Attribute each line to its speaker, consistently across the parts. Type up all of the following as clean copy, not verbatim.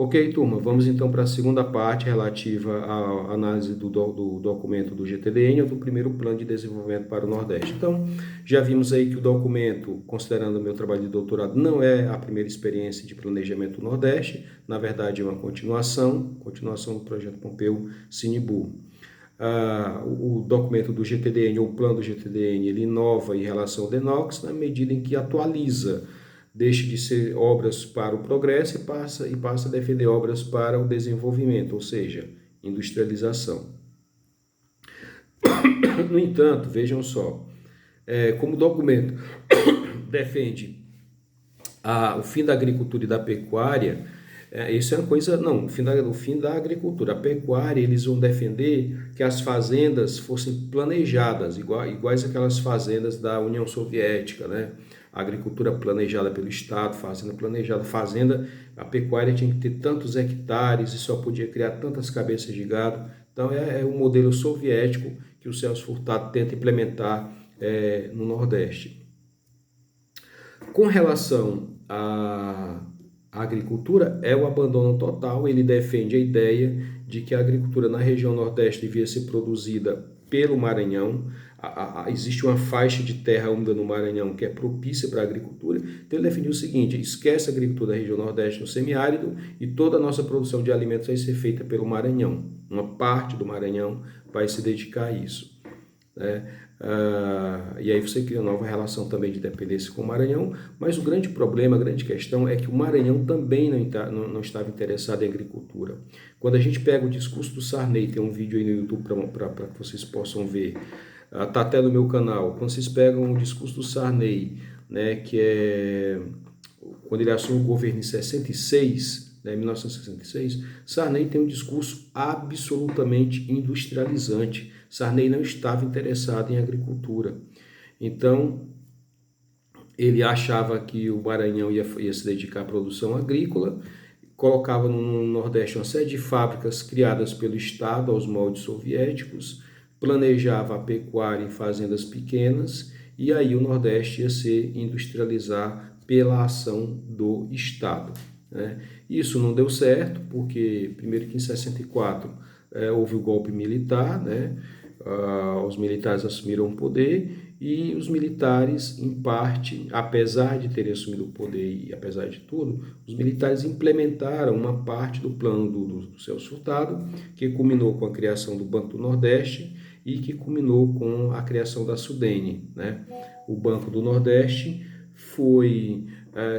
Speaker 1: Ok, turma, vamos então para a segunda parte relativa à análise do documento do GTDN ou do primeiro plano de desenvolvimento para o Nordeste. Então, já vimos aí que o documento, considerando o meu trabalho de doutorado, não é a primeira experiência de planejamento do Nordeste, na verdade é uma continuação do projeto Pompeu Sinibu. O documento do GTDN, ou o plano do GTDN, ele inova em relação ao DENOX na medida em que atualiza, deixa de ser obras para o progresso e passa a defender obras para o desenvolvimento, ou seja, industrialização. No entanto, vejam só, como o documento defende o fim da agricultura e da pecuária, isso é uma coisa, não, o fim da agricultura. A pecuária, eles vão defender que as fazendas fossem planejadas, iguais aquelas fazendas da União Soviética, né? A agricultura planejada pelo Estado, fazenda planejada, a pecuária tinha que ter tantos hectares e só podia criar tantas cabeças de gado. Então é o modelo soviético que o Celso Furtado tenta implementar no Nordeste. Com relação à agricultura, é o abandono total. Ele defende a ideia de que a agricultura na região Nordeste devia ser produzida pelo Maranhão. Existe uma faixa de terra úmida no Maranhão que é propícia para a agricultura. Então ele defendiu o seguinte: esquece a agricultura da região Nordeste no semiárido e toda a nossa produção de alimentos vai ser feita pelo Maranhão. Uma parte do Maranhão vai se dedicar a isso, né? E aí você cria uma nova relação também de dependência com o Maranhão, mas o grande problema, a grande questão é que o Maranhão também não estava interessado em agricultura. Quando a gente pega o discurso do Sarney, tem um vídeo aí no YouTube para que vocês possam ver, está até no meu canal. Quando vocês pegam o discurso do Sarney, né, que é quando ele assume o governo em 66, né, 1966, Sarney tem um discurso absolutamente industrializante. Sarney não estava interessado em agricultura. Então, ele achava que o Maranhão ia se dedicar à produção agrícola, colocava no Nordeste uma série de fábricas criadas pelo Estado aos moldes soviéticos, planejava a pecuária em fazendas pequenas, e aí o Nordeste ia se industrializar pela ação do Estado, né? Isso não deu certo, porque primeiro que em 64 houve o golpe militar, né? Os militares assumiram o poder e os militares, em parte, apesar de terem assumido o poder e apesar de tudo, os militares implementaram uma parte do plano do Celso Furtado, que culminou com a criação do Banco do Nordeste e que culminou com a criação da Sudene, né? O Banco do Nordeste foi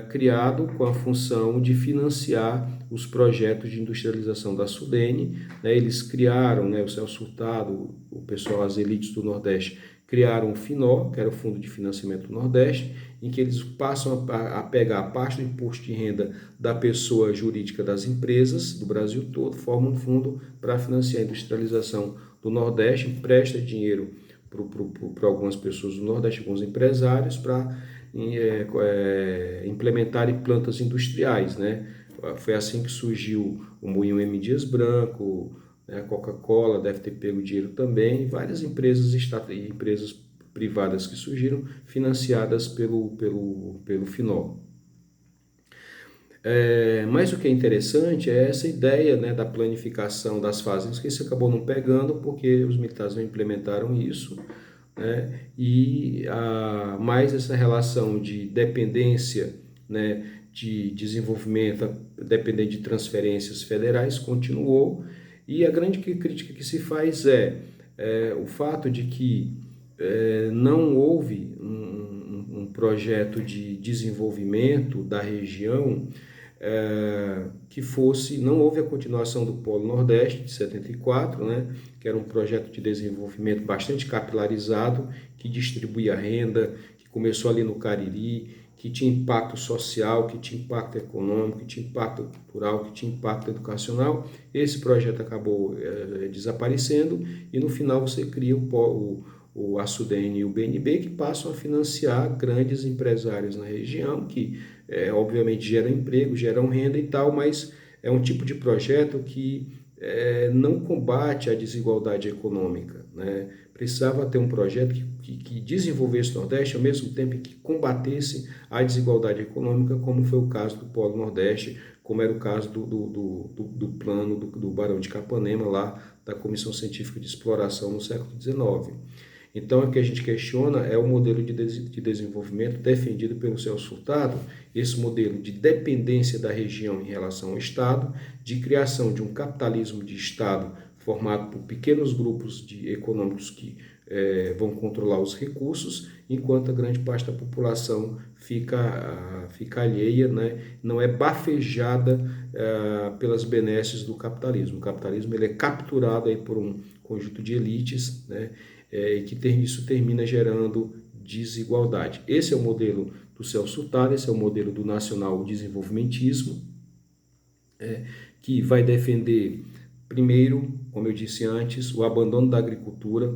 Speaker 1: criado com a função de financiar os projetos de industrialização da Sudene, né? Eles criaram, né, o Celso Furtado, o pessoal, as elites do Nordeste, criaram o FINO, que era o Fundo de Financiamento do Nordeste, em que eles passam a pegar a parte do imposto de renda da pessoa jurídica das empresas do Brasil todo, formam um fundo para financiar a industrialização do Nordeste, empresta dinheiro para algumas pessoas do Nordeste, alguns empresários, para implementarem plantas industriais, né? Foi assim que surgiu o Moinho M. Dias Branco, né? A Coca-Cola deve ter pego dinheiro também, várias empresas privadas que surgiram, financiadas pelo FINO. Mas o que é interessante é essa ideia, né, da planificação das fazendas, que isso acabou não pegando porque os militares não implementaram isso, né, e mais essa relação de dependência, né, de desenvolvimento dependente de transferências federais continuou, e a grande crítica que se faz é o fato de que não houve um projeto de desenvolvimento da região que não houve a continuação do Polo Nordeste de 74, né, que era um projeto de desenvolvimento bastante capilarizado, que distribuía renda, que começou ali no Cariri, que tinha impacto social, que tinha impacto econômico, que tinha impacto cultural, que tinha impacto educacional. Esse projeto acabou desaparecendo e no final você cria a Sudene e o BNB, que passam a financiar grandes empresários na região, que obviamente geram emprego, geram renda e tal, mas é um tipo de projeto que não combate a desigualdade econômica, né? Precisava ter um projeto que desenvolvesse o Nordeste ao mesmo tempo que combatesse a desigualdade econômica, como foi o caso do Polo Nordeste, como era o caso do plano do Barão de Capanema, lá da Comissão Científica de Exploração no século XIX. Então, o que a gente questiona é o modelo de desenvolvimento defendido pelo Celso Furtado, esse modelo de dependência da região em relação ao Estado, de criação de um capitalismo de Estado formado por pequenos grupos econômicos que vão controlar os recursos, enquanto a grande parte da população fica alheia, né? Não é bafejada pelas benesses do capitalismo. O capitalismo ele é capturado aí por um conjunto de elites, né? E que isso termina gerando desigualdade. Esse é o modelo do Celso Furtado, esse é o modelo do nacional desenvolvimentismo, que vai defender, primeiro, como eu disse antes, o abandono da agricultura,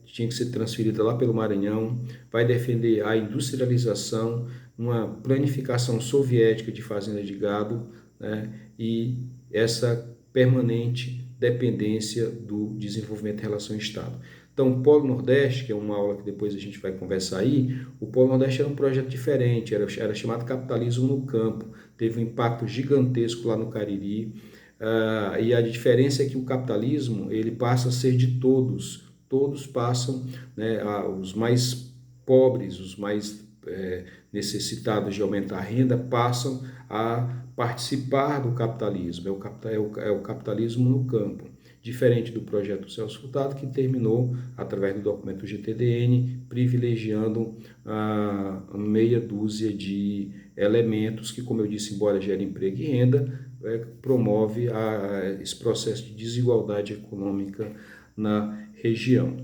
Speaker 1: tinha que ser transferida lá pelo Maranhão, vai defender a industrialização, uma planificação soviética de fazenda de gado, né, e essa permanente dependência do desenvolvimento em relação ao Estado. Então, o Polo Nordeste, que é uma aula que depois a gente vai conversar aí, o Polo Nordeste era um projeto diferente, era chamado Capitalismo no Campo, teve um impacto gigantesco lá no Cariri, e a diferença é que o capitalismo ele passa a ser de todos passam, né, os mais pobres, os mais necessitados de aumentar a renda, passam a participar do capitalismo, é o capitalismo no campo, diferente do projeto Celso Furtado, que terminou, através do documento GTDN, privilegiando meia dúzia de elementos que, como eu disse, embora gerem emprego e renda, promove esse processo de desigualdade econômica na região.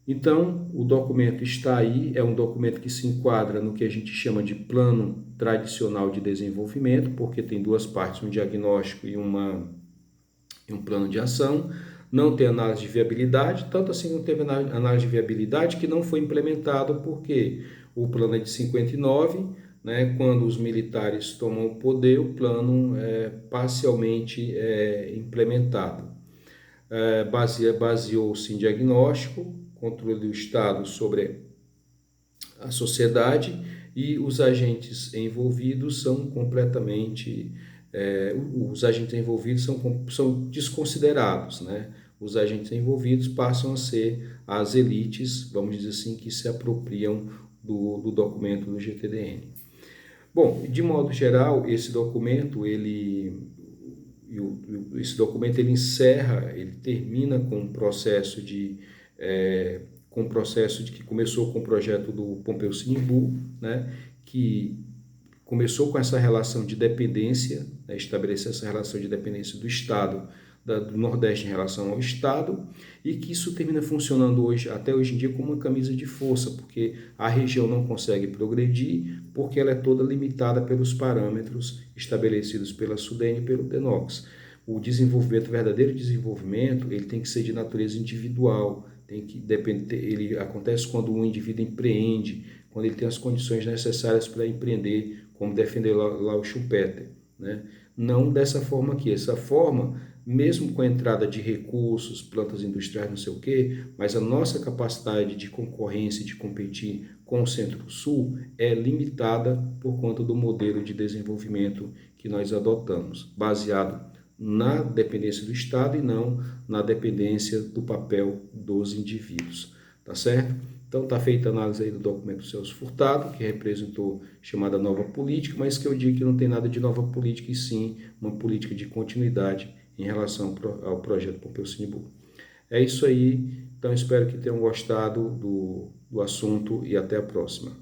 Speaker 1: Então, o documento está aí, é um documento que se enquadra no que a gente chama de plano tradicional de desenvolvimento, porque tem duas partes, um diagnóstico e um plano de ação. Não tem análise de viabilidade, tanto assim não teve análise de viabilidade que não foi implementado, porque o plano é de 59, né, quando os militares tomam o poder, o plano é parcialmente implementado. Baseou-se em diagnóstico, controle do Estado sobre a sociedade, e os agentes envolvidos são completamente, os agentes envolvidos são desconsiderados, né? Os agentes envolvidos passam a ser as elites, vamos dizer assim, que se apropriam do documento do GTDN. Bom, de modo geral, esse documento ele encerra, ele termina com um processo que começou com o projeto do Pompeu Sinimbu, né, que começou com essa relação de dependência, né, estabelecer essa relação de dependência do Estado, do Nordeste em relação ao Estado, e que isso termina funcionando até hoje em dia como uma camisa de força, porque a região não consegue progredir, porque ela é toda limitada pelos parâmetros estabelecidos pela SUDENE e pelo DENOX. O verdadeiro desenvolvimento, ele tem que ser de natureza individual, ele acontece quando o indivíduo empreende, quando ele tem as condições necessárias para empreender, como defender lá o Schumpeter, né? Não dessa forma aqui. Essa forma, mesmo com a entrada de recursos, plantas industriais, não sei o quê, mas a nossa capacidade de concorrência, de competir com o Centro-Sul é limitada por conta do modelo de desenvolvimento que nós adotamos, baseado na dependência do Estado e não na dependência do papel dos indivíduos, tá certo? Então está feita a análise aí do documento Celso Furtado, que representou chamada nova política, mas que eu digo que não tem nada de nova política, e sim uma política de continuidade em relação ao projeto Pompeu Sinimbu. É isso aí, então espero que tenham gostado do assunto e até a próxima.